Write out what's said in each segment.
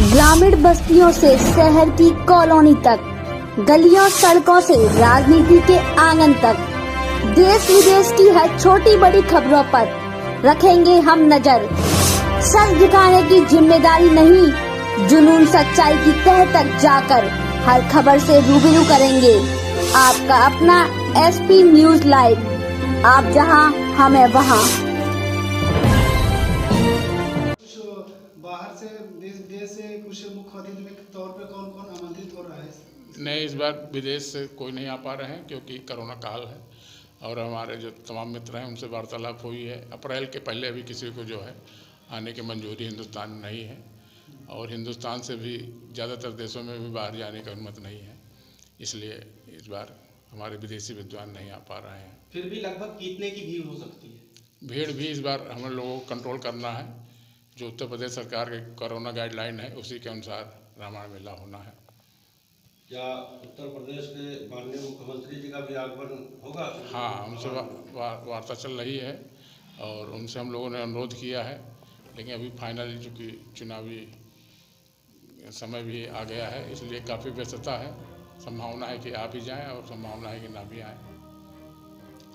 ग्रामीण बस्तियों से शहर की कॉलोनी तक, गलियों सड़कों से राजनीति के आंगन तक, देश विदेश की हर छोटी बड़ी खबरों पर रखेंगे हम नजर। सच दिखाने की जिम्मेदारी नहीं, जुनून सच्चाई की तह तक जाकर हर खबर से रूबरू करेंगे। आपका अपना एसपी न्यूज लाइव, आप जहां हमें वहां। बाहर से देश विदेश से कुछ मुख्य अतिथि के तौर पे कौन कौन आमंत्रित हो रहा है? नहीं, इस बार विदेश से कोई नहीं आ पा रहे हैं क्योंकि कोरोना काल है और हमारे जो तमाम मित्र हैं उनसे वार्तालाप हुई है। अप्रैल के पहले अभी किसी को जो है आने की मंजूरी हिंदुस्तान में नहीं है और हिंदुस्तान से भी ज़्यादातर देशों में भी बाहर जाने की अनुमति नहीं है, इसलिए इस बार हमारे विदेशी विद्वान नहीं आ पा रहे हैं। फिर भी लगभग कितने की भीड़ हो सकती है? भीड़ भी इस बार हम लोगों को कंट्रोल करना है। जो उत्तर प्रदेश सरकार के कोरोना गाइडलाइन है उसी के अनुसार रामायण मेला होना है। क्या उत्तर प्रदेश के माननीय मुख्यमंत्री जी का भी आगमन होगा? हाँ, उनसे वार्ता चल रही है और उनसे हम लोगों ने अनुरोध किया है, लेकिन अभी फाइनली चूँकि चुनावी समय भी आ गया है इसलिए काफ़ी व्यस्तता है। संभावना है कि आप ही जाएं और संभावना है कि ना भी आएँ।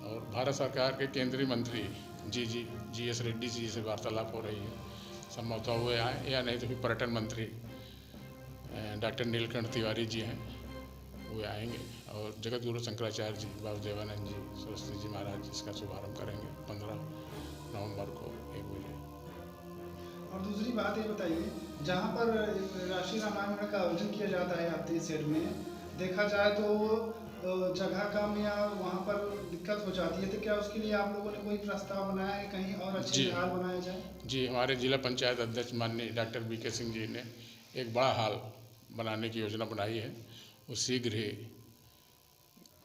और भारत सरकार के केंद्रीय मंत्री जी.एस. रेड्डी जी से वार्तालाप हो रही है, संभवतः हुए आए या नहीं तो फिर पर्यटन मंत्री डॉक्टर नीलकंठ तिवारी जी हैं, वे आएंगे और जगत गुरु शंकराचार्य जी, बाबा देवानंद जी, सरस्वती जी महाराज जी इसका शुभारंभ करेंगे 15 नवंबर को 1 बजे। और दूसरी बात ये बताइए, जहाँ पर राष्ट्रीय रामायण मेला का आयोजन किया जाता है आपके सेट में, देखा जाए तो जगह कम या वहाँ पर दिक्कत हो जाती है, तो क्या उसके लिए आप लोगों ने कोई प्रस्ताव बनाया है कहीं और अच्छे हाल बनाया जाए? जी, हमारे जिला पंचायत अध्यक्ष माननीय डॉक्टर बीके सिंह जी ने एक बड़ा हाल बनाने की योजना बनाई है, वो शीघ्र ही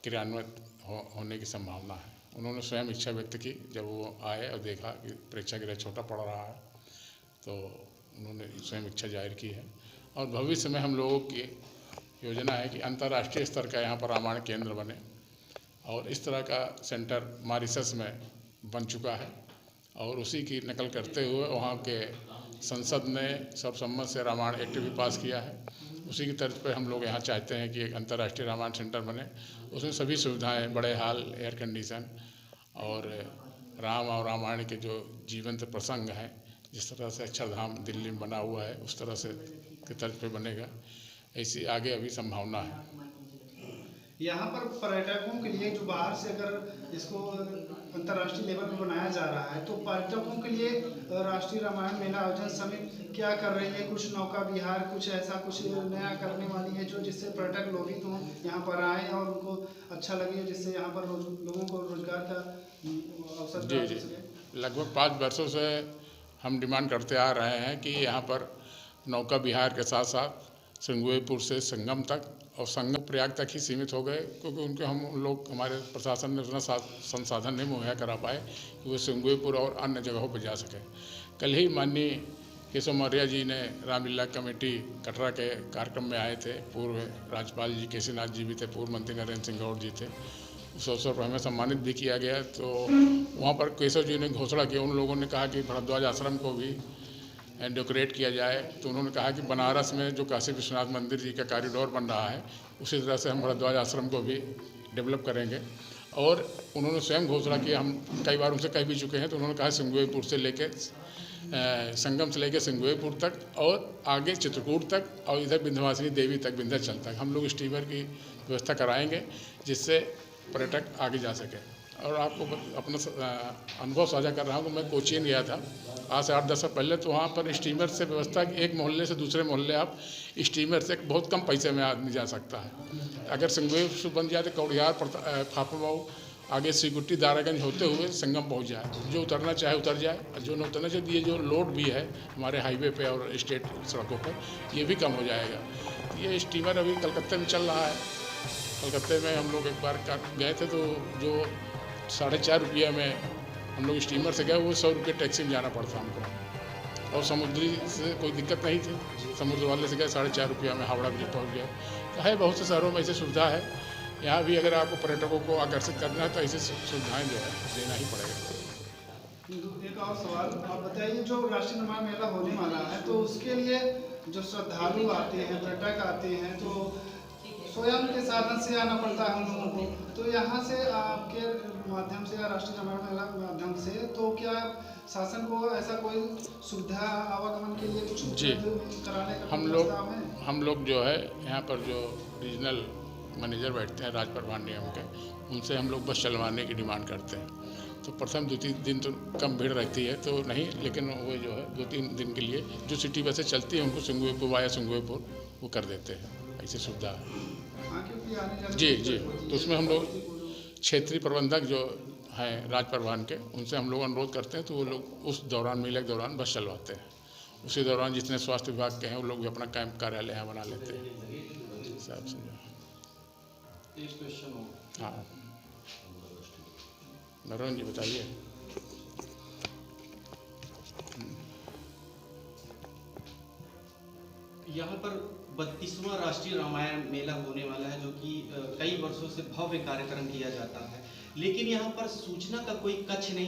क्रियान्वित होने की संभावना है। उन्होंने स्वयं इच्छा व्यक्त की, जब वो आए और देखा कि प्रेक्षागृह छोटा पड़ रहा है तो उन्होंने स्वयं इच्छा जाहिर की है। और भविष्य में हम लोगों की योजना है कि अंतर्राष्ट्रीय स्तर का यहाँ पर रामायण केंद्र बने और इस तरह का सेंटर मॉरिशस में बन चुका है और उसी की नकल करते हुए वहाँ के संसद ने सर्वसम्मति से रामायण एक्ट भी पास किया है। उसी की तर्ज पे हम लोग यहाँ चाहते हैं कि एक अंतर्राष्ट्रीय रामायण सेंटर बने, उसमें सभी सुविधाएं, बड़े हॉल, एयर कंडीशन और राम और रामायण के जो जीवंत प्रसंग हैं, जिस तरह से अक्षरधाम दिल्ली में बना हुआ है उस तरह से के तर्ज पे बनेगा, ऐसी आगे अभी संभावना है। यहाँ पर पर्यटकों के लिए, जो बाहर से अगर इसको अंतर्राष्ट्रीय लेवल पर बनाया जा रहा है, तो पर्यटकों के लिए राष्ट्रीय रामायण मेला आयोजन समिति क्या कर रही है? कुछ नौका विहार, कुछ ऐसा कुछ नया करने वाली है जो जिससे पर्यटक लोभित हों, यहाँ पर आए और उनको अच्छा लगे, जिससे यहाँ पर लोगों को रोजगार का अवसर प्राप्त हो सके? लगभग 5 वर्षों से हम डिमांड करते आ रहे हैं कि यहाँ पर नौका विहार के साथ साथ सिंगुएपुर से संगम तक और संगम प्रयाग तक ही सीमित हो गए, क्योंकि उनके हम लोग हमारे प्रशासन ने उतना संसाधन नहीं मुहैया करा पाए कि वो सिंगुएपुर और अन्य जगहों पर जा सके। कल ही माननीय केशव मौर्य जी ने रामलीला कमेटी कटरा के कार्यक्रम में आए थे, पूर्व राज्यपाल जी केसीनाथ जी भी थे, पूर्व मंत्री नरेंद्र सिंह गौड़ जी थे, उस अवसर पर हमें सम्मानित भी किया गया। तो वहाँ पर केशव जी ने घोषणा की, उन लोगों ने कहा कि भरद्वाज आश्रम को भी डेकोरेट किया जाए। तो उन्होंने कहा कि बनारस में जो काशी विश्वनाथ मंदिर जी का कॉरिडोर बन रहा है उसी तरह से हम भरद्वाज आश्रम को भी डेवलप करेंगे। और उन्होंने स्वयं घोषणा की, हम कई बार उनसे कह भी चुके हैं, तो उन्होंने कहा सिंगुएपुर से लेकर संगम से लेकर सिंगुएपुर तक और आगे चित्रकूट तक और इधर विंध्यवासिनी देवी तक, विंध्याचल तक हम लोग स्टीमर की व्यवस्था कराएंगे जिससे पर्यटक आगे जा सके। और आपको अपना अनुभव साझा कर रहा हूँ कि मैं कोचीन गया था आज से 8-10 साल पहले, तो वहाँ पर स्टीमर से व्यवस्था, एक मोहल्ले से दूसरे मोहल्ले आप स्टीमर से बहुत कम पैसे में आदमी जा सकता है। अगर सिंगुएपुर बन जाए तो कौड़ियार, फाफामऊ, आगे सिकुटी, दारागंज होते हुए संगम पहुँच जाए, जो उतरना चाहे उतर जाए, जो न उतरना चाहिए, ये जो लोड भी है हमारे हाईवे पे और स्टेट सड़कों पर, ये भी कम हो जाएगा। ये स्टीमर अभी कलकत्ते में चल रहा है। कलकत्ते में हम लोग एक बार गए थे, तो जो 4.5 रुपये में हम लोग स्टीमर से गए, वो 100 रुपये टैक्सी में जाना पड़ता हमको, और समुद्री से कोई दिक्कत नहीं थी, समुद्र वाले से गए 4.5 रुपये में हावड़ा ब्रिज पहुँच गए। तो है, बहुत से शहरों में ऐसी सुविधा है। यहाँ भी अगर आपको पर्यटकों को आकर्षित करना है तो ऐसी सुविधाएँ जो है देना ही पड़ेगा। एक और सवाल आप बताइए, जो राष्ट्रीय रामायण मेला होने वाला है तो उसके लिए जो श्रद्धालु आते हैं, पर्यटक आते हैं, तो स्वयं के साधन से आना पड़ता है हम लोगों को। तो यहाँ से आपके माध्यम से या राष्ट्रीय रामायण मेला के माध्यम से तो क्या शासन को ऐसा कोई सुविधा आवागमन के लिए कुछ जी। उपलब्ध कराने का हम कोई लोग प्रस्ताव है? हम लोग जो है यहाँ पर जो रीजनल मैनेजर बैठते हैं राज परिवहन निगम के, उनसे हम लोग बस चलवाने की डिमांड करते हैं। तो प्रथम 2-3 दिन तो कम भीड़ रहती है तो नहीं, लेकिन वो जो है 2-3 दिन के लिए जो सिटी बसें चलती हैं उनको सिंगुएपुर वाया सिंगुएपुर वो कर देते हैं, ऐसी सुविधा है। हाँ, क्योंकि आने जाने जी की जी। दिक्कत होती तो उसमें हम लोग है। क्षेत्रीय प्रबंधक जो हैं राज परिवहन के, उनसे हम लोग अनुरोध करते हैं तो वो लोग उस दौरान मेले के दौरान बस चलवाते हैं। उसी दौरान जितने स्वास्थ्य विभाग के हैं वो लोग भी अपना कैंप कार्यालय यहाँ बना लेते हैं हिसाब से। एक क्वेश्चन हो, हाँ, नरोन जी बताइए। यहाँ पर 32वां राष्ट्रीय रामायण मेला होने वाला है, जो कि कई वर्षों से भव्य कार्यक्रम किया जाता है, लेकिन यहाँ पर सूचना का कोई कक्ष नहीं